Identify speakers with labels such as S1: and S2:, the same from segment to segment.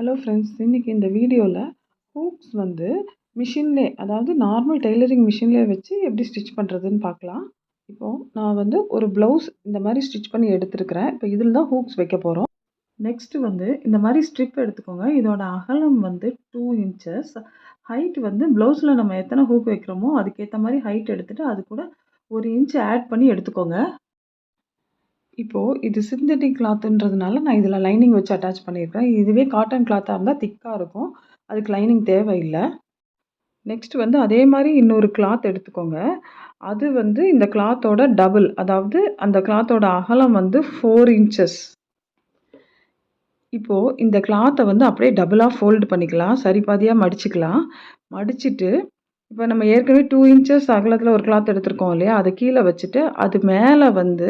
S1: Hello friends, இன்றைக்கி இந்த வீடியோவில் ஹூக்ஸ் வந்து மிஷின்லே, அதாவது நார்மல் டெய்லரிங் மிஷின்லேயே வச்சு எப்படி ஸ்டிச் பண்ணுறதுன்னு பார்க்கலாம். இப்போது நான் வந்து ஒரு ப்ளவுஸ் இந்த மாதிரி ஸ்டிச் பண்ணி எடுத்துருக்கிறேன். இப்போ இதில் தான் ஹூக்ஸ் வைக்க போகிறோம். நெக்ஸ்ட்டு வந்து இந்த மாதிரி ஸ்ட்ரிப் எடுத்துக்கோங்க. இதோட அகலம் வந்து 2 இன்ச்சஸ். ஹைட் வந்து ப்ளவுஸில் நம்ம எத்தனை ஹூக் வைக்கிறோமோ அதுக்கேற்ற மாதிரி ஹைட் எடுத்துகிட்டு அது கூட 1 இன்ச் ஆட் பண்ணி எடுத்துக்கோங்க. இப்போது இது சிந்தட்டிக் கிளாத்துன்றதுனால நான் இதில் லைனிங் வச்சு அட்டாச் பண்ணியிருக்கேன். இதுவே காட்டன் கிளாத்தாக இருந்தால் திக்காக இருக்கும். அதுக்கு லைனிங் தேவையில்லை. நெக்ஸ்ட் வந்து அதே மாதிரி இன்னொரு கிளாத் எடுத்துக்கோங்க. அது வந்து இந்த கிளாத்தோட டபுள், அதாவது அந்த கிளாத்தோட அகலம் வந்து 4 இன்ச்சஸ். இப்போது இந்த கிளாத்தை வந்து அப்படியே டபுளாக ஃபோல்டு பண்ணிக்கலாம். சரி பாதியாக மடிச்சுக்கலாம். மடிச்சுட்டு இப்போ நம்ம ஏற்கனவே 2 இன்ச்சஸ் அகலத்தில் ஒரு கிளாத் எடுத்திருக்கோம் இல்லையா, அதை கீழே வச்சுட்டு அது மேலே வந்து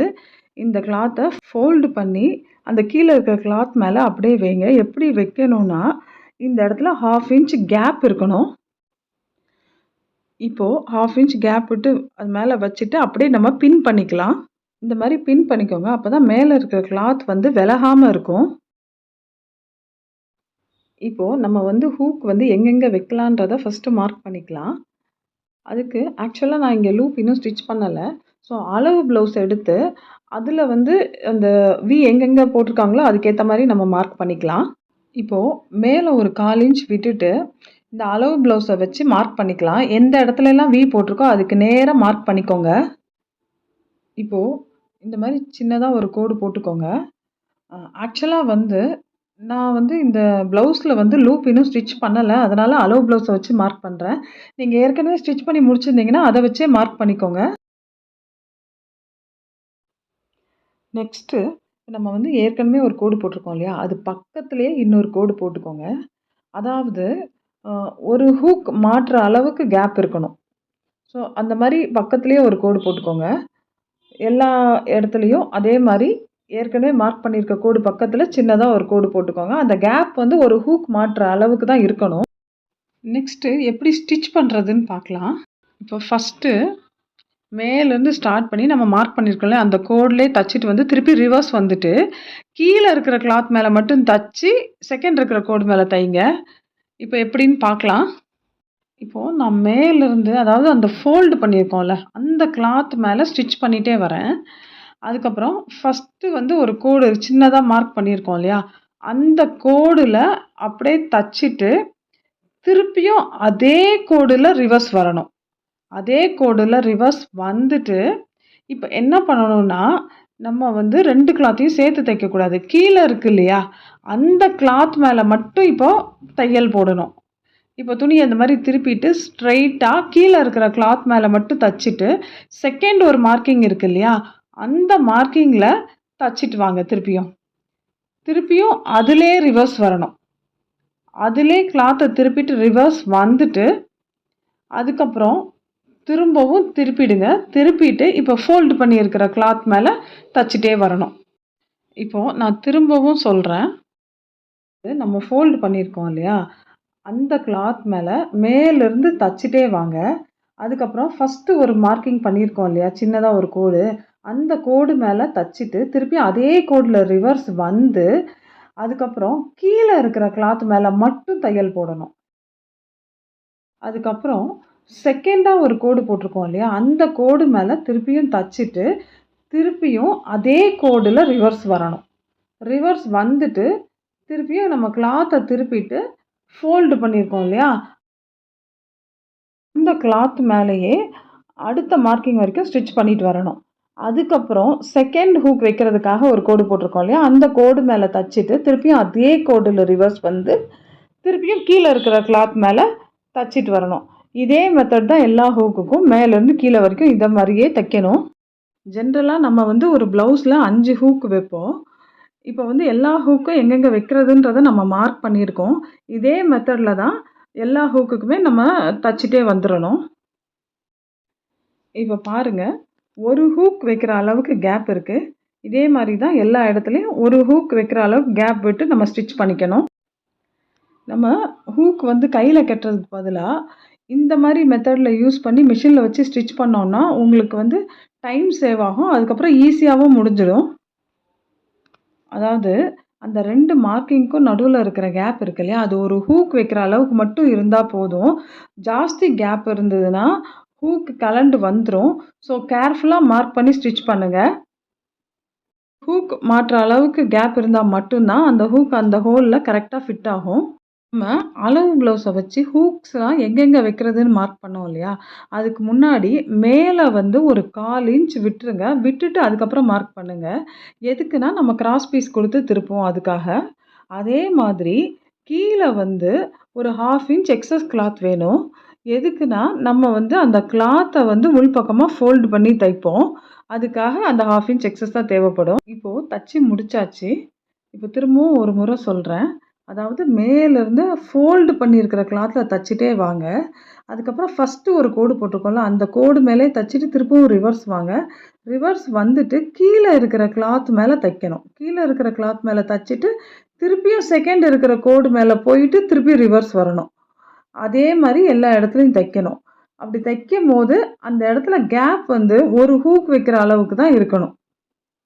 S1: இந்த கிளாத்தை ஃபோல்டு பண்ணி அந்த கீழே இருக்கிற கிளாத் மேலே அப்படியே வைங்க. எப்படி வைக்கணும்னா, இந்த இடத்துல 1/2 இன்ச் கேப் இருக்கணும். இப்போது 1/2 இன்ச் கேப் விட்டு அது மேலே வச்சுட்டு அப்படியே நம்ம பின் பண்ணிக்கலாம். இந்த மாதிரி பின் பண்ணிக்கோங்க. அப்போ தான் மேலே இருக்கிற கிளாத் வந்து விலகாமல் இருக்கும். இப்போது நம்ம வந்து ஹூக் வந்து எங்கெங்கே வைக்கலான்றதை ஃபஸ்ட்டு மார்க் பண்ணிக்கலாம். அதுக்கு ஆக்சுவலாக நான் இங்கே லூப் இன்னும் ஸ்டிச் பண்ணலை. ஸோ அளவு ப்ளவுஸ் எடுத்து அதில் வந்து அந்த எங்கெங்கே போட்டிருக்காங்களோ அதுக்கேற்ற மாதிரி நம்ம மார்க் பண்ணிக்கலாம். இப்போது மேலே ஒரு 1/4 இன்ச் விட்டுட்டு இந்த அளவு ப்ளவுஸை வச்சு மார்க் பண்ணிக்கலாம். எந்த இடத்துலலாம் போட்டிருக்கோ அதுக்கு நேராக மார்க் பண்ணிக்கோங்க. இப்போது இந்த மாதிரி சின்னதாக ஒரு கோடு போட்டுக்கோங்க. ஆக்சுவலாக வந்து நான் வந்து இந்த ப்ளவுஸில் வந்து லூப் இன்னும் ஸ்டிச் பண்ணலை. அதனால் அளவு ப்ளவுஸை வச்சு மார்க் பண்ணுறேன். நீங்கள் ஏற்கனவே ஸ்டிச் பண்ணி முடிச்சிருந்தீங்கன்னா அதை வச்சே மார்க் பண்ணிக்கோங்க. நெக்ஸ்ட்டு நம்ம வந்து ஏற்கனவே ஒரு கோடு போட்டிருக்கோம் இல்லையா, அது பக்கத்துலேயே இன்னொரு கோடு போட்டுக்கோங்க. அதாவது ஒரு ஹூக் மாட்டுற அளவுக்கு கேப் இருக்கணும். ஸோ அந்த மாதிரி பக்கத்துலேயே ஒரு கோடு போட்டுக்கோங்க. எல்லா இடத்துலையும் அதே மாதிரி ஏற்கனவே மார்க் பண்ணியிருக்க கோடு பக்கத்தில் சின்னதாக ஒரு கோடு போட்டுக்கோங்க. அந்த கேப் வந்து ஒரு ஹூக் மாட்டுற அளவுக்கு தான் இருக்கணும். நெக்ஸ்ட்டு எப்படி ஸ்டிச் பண்ணுறதுன்னு பார்க்கலாம். இப்போ ஃபஸ்ட்டு மேலேருந்து ஸ்டார்ட் பண்ணி நம்ம மார்க் பண்ணியிருக்கோம்ல அந்த கோட்லேயே தச்சுட்டு வந்து திருப்பி ரிவர்ஸ் வந்துட்டு கீழே இருக்கிற கிளாத் மேலே மட்டும் தச்சு செகண்ட் இருக்கிற கோடு மேலே தைங்க. இப்போ எப்படின்னு பார்க்கலாம். இப்போது நான் மேலேருந்து, அதாவது அந்த ஃபோல்டு பண்ணியிருக்கோம்ல அந்த கிளாத் மேலே ஸ்டிச் பண்ணிகிட்டே வரேன். அதுக்கப்புறம் ஃபஸ்ட்டு வந்து ஒரு கோடு சின்னதாக மார்க் பண்ணியிருக்கோம் இல்லையா, அந்த கோடில் அப்படியே தச்சுட்டு திருப்பியும் அதே கோடில் ரிவர்ஸ் வரணும். அதே கோடில் ரிவர்ஸ் வந்துட்டு இப்போ என்ன பண்ணணும்னா, நம்ம வந்து 2 கிளாத்தையும் சேர்த்து தைக்கக்கூடாது. கீழே இருக்கு இல்லையா, அந்த கிளாத் மேலே மட்டும் இப்போ தையல் போடணும். இப்போ துணியை அந்த மாதிரி திருப்பிட்டு ஸ்ட்ரைட்டாக கீழே இருக்கிற கிளாத் மேலே மட்டும் தச்சுட்டு செகண்ட் ஒரு மார்க்கிங் இருக்கு இல்லையா, அந்த மார்க்கிங்கில் தச்சுட்டு வாங்க. திருப்பியும் அதிலே ரிவர்ஸ் வரணும். அதிலே கிளாத்தை திருப்பிட்டு ரிவர்ஸ் வந்துட்டு அதுக்கப்புறம் திரும்பவும் திருப்பிடுங்க. திருப்பிட்டு இப்போ ஃபோல்டு பண்ணியிருக்கிற கிளாத் மேலே தச்சுட்டே வரணும். இப்போது நான் திரும்பவும் சொல்கிறேன். நம்ம ஃபோல்டு பண்ணியிருக்கோம் இல்லையா, அந்த கிளாத் மேலேருந்து தச்சுட்டே வாங்க. அதுக்கப்புறம் ஃபஸ்ட்டு ஒரு மார்க்கிங் பண்ணியிருக்கோம் இல்லையா, சின்னதாக ஒரு கோடு, அந்த கோடு மேலே தச்சுட்டு திருப்பி அதே கோடில் ரிவர்ஸ் வந்து அதுக்கப்புறம் கீழே இருக்கிற கிளாத் மேலே மட்டும் தையல் போடணும். அதுக்கப்புறம் செகண்டாக ஒரு கோடு போட்டிருக்கோம் இல்லையா, அந்த கோடு மேலே திருப்பியும் தச்சுட்டு திருப்பியும் அதே கோடில் ரிவர்ஸ் வரணும். ரிவர்ஸ் வந்துட்டு திருப்பியும் நம்ம கிளாத்தை திருப்பிட்டு ஃபோல்டு பண்ணியிருக்கோம் இல்லையா, அந்த கிளாத் மேலேயே அடுத்த மார்க்கிங் வரைக்கும் ஸ்டிச் பண்ணிட்டு வரணும். அதுக்கப்புறம் செகண்ட் ஹூக் வைக்கிறதுக்காக ஒரு கோடு போட்டிருக்கோம் இல்லையா, அந்த கோடு மேலே தச்சுட்டு திருப்பியும் அதே கோடில் ரிவர்ஸ் வந்து திருப்பியும் கீழே இருக்கிற கிளாத் மேலே தச்சிட்டு வரணும். இதே மெத்தட் தான் எல்லா ஹூக்குக்கும் மேலேருந்து கீழே வரைக்கும் இதை மாதிரியே தைக்கணும். ஜென்ரலாக நம்ம வந்து ஒரு ப்ளவுஸில் 5 ஹூக் வைப்போம். இப்போ வந்து எல்லா ஹூக்கும் எங்கெங்கே வைக்கிறதுன்றதை நம்ம மார்க் பண்ணியிருக்கோம். இதே மெத்தடில் தான் எல்லா ஹூக்குக்குமே நம்ம தச்சிட்டே வந்துடணும். இப்போ பாருங்கள், ஒரு ஹூக் வைக்கிற அளவுக்கு கேப் இருக்குது. இதே மாதிரி தான் எல்லா இடத்துலையும் ஒரு ஹூக் வைக்கிற அளவுக்கு கேப் விட்டு நம்ம ஸ்டிச் பண்ணிக்கணும். நம்ம ஹூக் வந்து கையில் கட்டுறதுக்கு பதிலாக இந்த மாதிரி மெத்தடில் யூஸ் பண்ணி மிஷினில் வச்சு ஸ்டிச் பண்ணோன்னா உங்களுக்கு வந்து டைம் சேவ் ஆகும். அதுக்கப்புறம் ஈஸியாகவும் முடிஞ்சிடும். அதாவது அந்த 2 மார்க்கிங்க்கும் நடுவுல இருக்கிற கேப் இருக்கு இல்லையா? அது ஒரு ஹூக் வைக்கிற அளவுக்கு மட்டும் இருந்தா போதும். ஜாஸ்தி கேப் இருந்ததுன்னா, ஹூக் கழண்டு வந்துரும். ஸோ கேர்ஃபுல்லா மார்க் பண்ணி ஸ்டிச் பண்ணுங்க. ஹூக் மாட்ற அளவுக்கு கேப் இருந்தா மட்டும் தான், அந்த ஹூக் அந்த ஹோல்ல கரெக்ட்டா ஃபிட் ஆகும். நம்ம அளவு ப்ளவுஸ வச்சு ஹூக்ஸ்லாம் எங்கெங்க வைக்கிறதுன்னு மார்க் பண்ணோம் இல்லையா? அதுக்கு முன்னாடி மேல வந்து ஒரு 1/4 இன்ச் விட்டுருங்க. விட்டுட்டு அதுக்கப்புறம் மார்க் பண்ணுங்க. எதுக்குன்னா, நம்ம கிராஸ் பீஸ் குடுத்து திருப்புவோம் அதுக்காக. அதே மாதிரி கீழ வந்து ஒரு 1/2 இன்ச் எக்ஸஸ் கிளாத் வேணும். எதுக்குன்னா, நம்ம வந்து அந்த கிளாத்த வந்து உள்பக்கமா ஃபோல்ட் பண்ணி தைப்போம். அதுக்காக அந்த 1/2 இன்ச் எக்ஸஸ் தான் தேவைப்படும். இப்போ தச்சு முடிச்சாச்சு. இப்போ திரும்பவும் ஒரு முறை சொல்றேன். அதாவது மேலேருந்து ஃபோல்டு பண்ணியிருக்கிற கிளாத்ல தச்சுட்டே வாங்க. அதுக்கப்புறம் ஃபர்ஸ்ட்டு ஒரு கோடு போட்டிருக்கோம்ல, அந்த கோடு மேலயே தச்சுட்டு திரும்பவும் ரிவர்ஸ் வாங்க. ரிவர்ஸ் வந்துட்டு கீழ இருக்கிற கிளாத் மேல தைக்கணும். கீழ இருக்கிற கிளாத் மேல தச்சுட்டு, திருப்பியும் செகண்ட் இருக்கிற கோடு மேல போயிட்டு, திருப்பி ரிவர்ஸ் வரணும். அதே மாரி எல்லா இடத்துலயும் தைக்கணும். அப்படி தைக்கும்போது, அந்த இடத்துல கேப் வந்து ஒரு ஹூக் வைக்கிற அளவுக்கு தான் இருக்கணும்.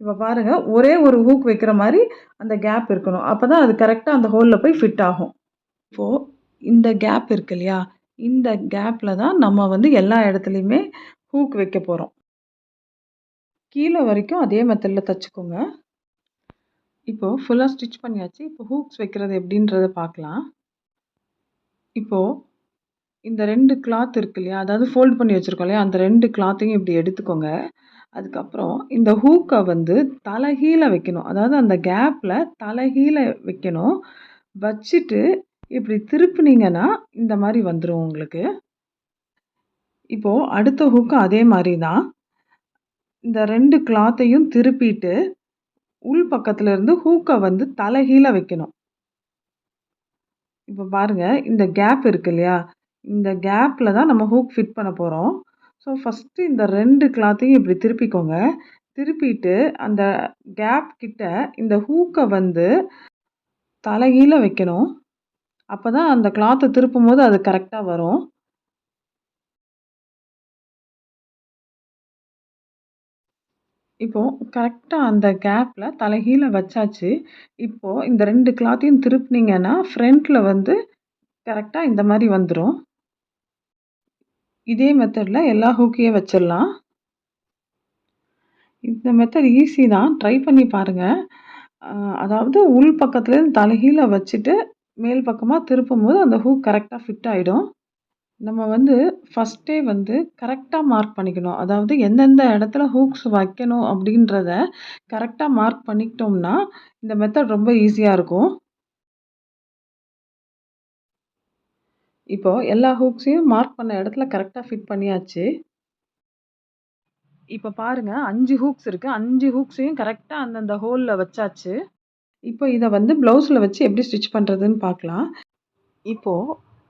S1: இப்ப பாருங்க, ஒரே ஒரு ஹூக் வைக்கிற மாரி அந்த கேப் இருக்கணும். அப்பதான் அது கரெக்ட்டா அந்த ஹோல்ல போய் ஃபிட் ஆகும். இப்போ இந்த கேப் இருக்கு இல்லையா? இந்த கேப்ல தான் நம்ம வந்து எல்லா இடத்துலயுமே ஹூக் வைக்க போறோம். கீழ வரைக்கும் அதே மெத்தட்ல தச்சுக்கோங்க. இப்போ ஃபுல்லா ஸ்டிச் பண்ணியாச்சு. இப்போ ஹூக்ஸ் வைக்கிறது எப்படின்றத பார்க்கலாம். இப்போ இந்த 2 கிளாத் இருக்கு இல்லையா? அதாவது ஃபோல்ட் பண்ணி வச்சிருக்கோம் இல்லையா? அந்த 2 கிளாத்தையும் இப்படி எடுத்துக்கோங்க. அதுக்கப்புறம் இந்த ஹூக்க வந்து தலைகீழ வைக்கணும். அதாவது அந்த கேப்ல தலைகீழ வைக்கணும். வச்சுட்டு இப்படி திருப்புனீங்கன்னா, இந்த மாரி வந்துரும் உங்களுக்கு. இப்போ அடுத்த ஹூக்கும் அதே மாரி தான். இந்த 2 கிளாத்தையும் திருப்பிட்டு, உள் பக்கத்துல இருந்து ஹூக்க வந்து தலைகீழ வைக்கணும். இப்ப பாருங்க, இந்த கேப் இருக்கு இல்லையா? இந்த கேப்ல தான் நம்ம ஹூக் ஃபிட் பண்ண போறோம். ஸோ, ஃபர்ஸ்ட்டு இந்த 2 கிளாத்தையும் இப்படி திருப்பிக்கோங்க. திருப்பிட்டு அந்த கேப் கிட்ட இந்த ஹூக்க வந்து தலைகீழ வைக்கணும். அப்பதான் அந்த கிளாத்த திருப்பும்போது அது கரெக்ட்டா வரும். இப்போ கரெக்ட்டா அந்த கேப்ல தலைகீழ வச்சாச்சு. இப்போ இந்த 2 கிளாத்தையும் திருப்புனீங்கன்னா, ஃப்ரண்ட்ல வந்து கரெக்ட்டா இந்த மாரி வந்துரும். இதே மெத்தட்ல எல்லா ஹூக்கையும் வச்சிடலாம். இந்த மெத்தட் ஈஸி தான். ட்ரை பண்ணி பாருங்க. அ அதாவது உள் பக்கத்துலேருந்து தலைகீழ வச்சுட்டு, மேல் பக்கமா திருப்பும்போது அந்த ஹூக் கரெக்ட்டா ஃபிட் ஆயிடும். நம்ம வந்து ஃபர்ஸ்ட்டே வந்து கரெக்ட்டா மார்க் பண்ணிக்கணும். அதாவது எந்தெந்த இடத்துல ஹூக்ஸ் வைக்கணும் அப்படின்றத கரெக்ட்டா மார்க் பண்ணிக்கிட்டோம்னா, இந்த மெத்தட் ரொம்ப ஈஸியா இருக்கும். இப்போ எல்லா ஹூக்ஸையும் மார்க் பண்ண இடத்துல கரெக்ட்டா ஃபிட் பண்ணியாச்சு. இப்ப பாருங்க 5 ஹூக்ஸ் இருக்கு. 5 ஹூக்ஸையும் கரெக்ட்டா அந்தந்த ஹோல்ல வச்சாச்சு. இப்போ இத வந்து ப்ளவுஸ்ல வச்சு எப்படி ஸ்டிச் பண்றதுன்னு பார்க்கலாம். இப்போ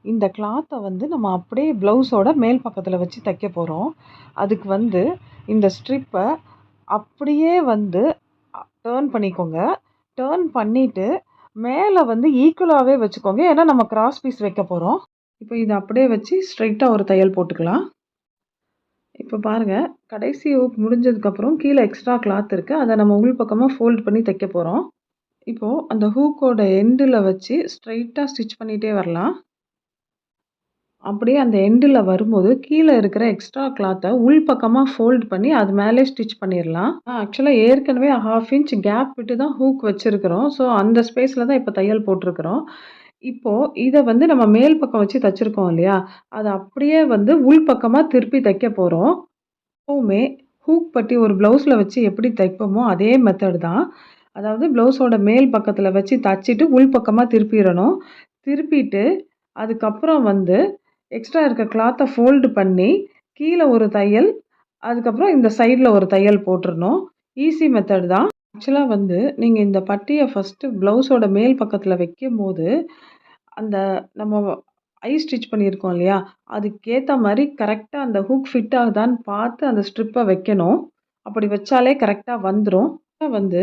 S1: இந்த கிளாத்த வந்து நம்ம அப்படியே ப்ளவுஸோட மேல் பக்கத்துல வச்சு தைக்க போறோம். அதுக்கு வந்து இந்த ஸ்ட்ரிப்ப அப்படியே வந்து டர்ன் பண்ணிக்கோங்க. டர்ன் பண்ணிட்டு மேல வந்து ஈக்குவலாவே வச்சுக்கோங்க. ஏன்னா நம்ம கிராஸ் பீஸ் வைக்க போறோம். இப்போ இத அப்படியே வச்சு ஸ்ட்ரெயிட்டா ஒரு தையல் போட்டுக்கலாம். இப்போ பாருங்க, கடைசி ஹூக் முடிஞ்சதுக்கப்புறம் கீழ எக்ஸ்ட்ரா கிளாத் இருக்கு. அத நம்ம உள் பக்கமா ஃபோல்ட் பண்ணி தைக்க போறோம். இப்போ அந்த ஹூக்கோட எண்டுல வச்சு ஸ்ட்ரெயிட்டா ஸ்டிச் பண்ணிட்டே வரலாம். அப்படியே அந்த எண்டுல வரும்போது, கீழ இருக்கிற எக்ஸ்ட்ரா கிளாத்த உள் பக்கமா ஃபோல்ட் பண்ணி அது மேலே ஸ்டிச் பண்ணிறலாம். ஆக்சுவலா ஏற்கனவே 1/2 இன்ச் கேப் விட்டு தான் ஹூக் வச்சிருக்கிறோம். ஸோ, அந்த ஸ்பேஸ்ல தான் இப்ப தையல் போட்டிருக்கிறோம். இப்போ இத வந்து நம்ம மேல் பக்கம் வச்சு தச்சிருக்கோம் இல்லையா? அத அப்படியே வந்து உள் பக்கமா திருப்பி தைக்க போறோம். எப்பவுமே ஹூக் பட்டி ஒரு ப்ளவுஸ்ல வச்சு எப்படி தைப்போமோ, அதே மெத்தட் தான். அதாவது ப்ளவுஸோட மேல் பக்கத்துல வச்சு தச்சுட்டு உள் பக்கமா திருப்பிறணும். திருப்பிட்டு அதுக்கப்புறம் வந்து எக்ஸ்ட்ரா இருக்க கிளாத்த ஃபோல்டு பண்ணி, கீழ ஒரு தையல், அதுக்கப்புறம் இந்த சைட்ல ஒரு தையல் போட்டுறணும். ஈஸி மெத்தட் தான். ஆக்சுவலா வந்து நீங்க இந்த பட்டிய ஃபர்ஸ்ட்டு ப்ளவுஸோட மேல் பக்கத்துல வைக்கும்போது, அந்த நம்ம ஸ்டிச் பண்ணியிருக்கோம் இல்லையா? அதுக்கேத்த மாரி கரெக்ட்டா அந்த ஹூக் ஃபிட் ஆகுதான்னு பார்த்து அந்த ஸ்ட்ரிப்ப வைக்கணும். அப்படி வச்சாலே கரெக்ட்டா வந்துரும். வந்து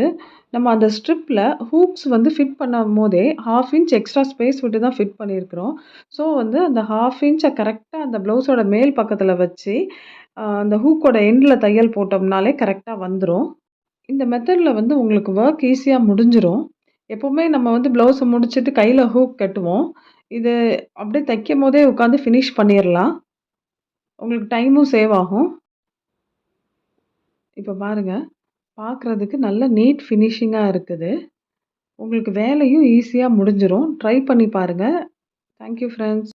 S1: நம்ம அந்த ஸ்ட்ரிப்ல ஹூக்ஸ் வந்து ஃபிட் பண்ணும்போதே 1/2 இன்ச் எக்ஸ்ட்ரா ஸ்பேஸ் விட்டு தான் ஃபிட் பண்ணியிருக்கிறோம். ஸோ வந்து அந்த 1/2 இன்ச்ச கரெக்ட்டா அந்த ப்ளவுஸோட மேல் பக்கத்துல வச்சு, அந்த ஹூக்கோட எண்ட்ல தையல் போட்டோம்னாலே கரெக்ட்டா வந்துரும். இந்த மெத்தட்ல வந்து உங்களுக்கு வொர்க் ஈஸியா முடிஞ்சிரும். எப்பவுமே நம்ம வந்து ப்ளவுஸ முடிச்சுட்டு கையில ஹூக் கட்டுவோம். இது அப்படியே தைக்கும்போதே உட்காந்து ஃபினிஷ் பண்ணிறலாம். உங்களுக்கு டைமும் சேவ் ஆகும். இப்ப பாருங்க, பார்க்குறதுக்கு நல்ல நீட் ஃபினிஷிங்கா இருக்குது. உங்களுக்கு வேலையும் ஈஸியா முடிஞ்சிரும். ட்ரை பண்ணி பாருங்க. Thank you friends.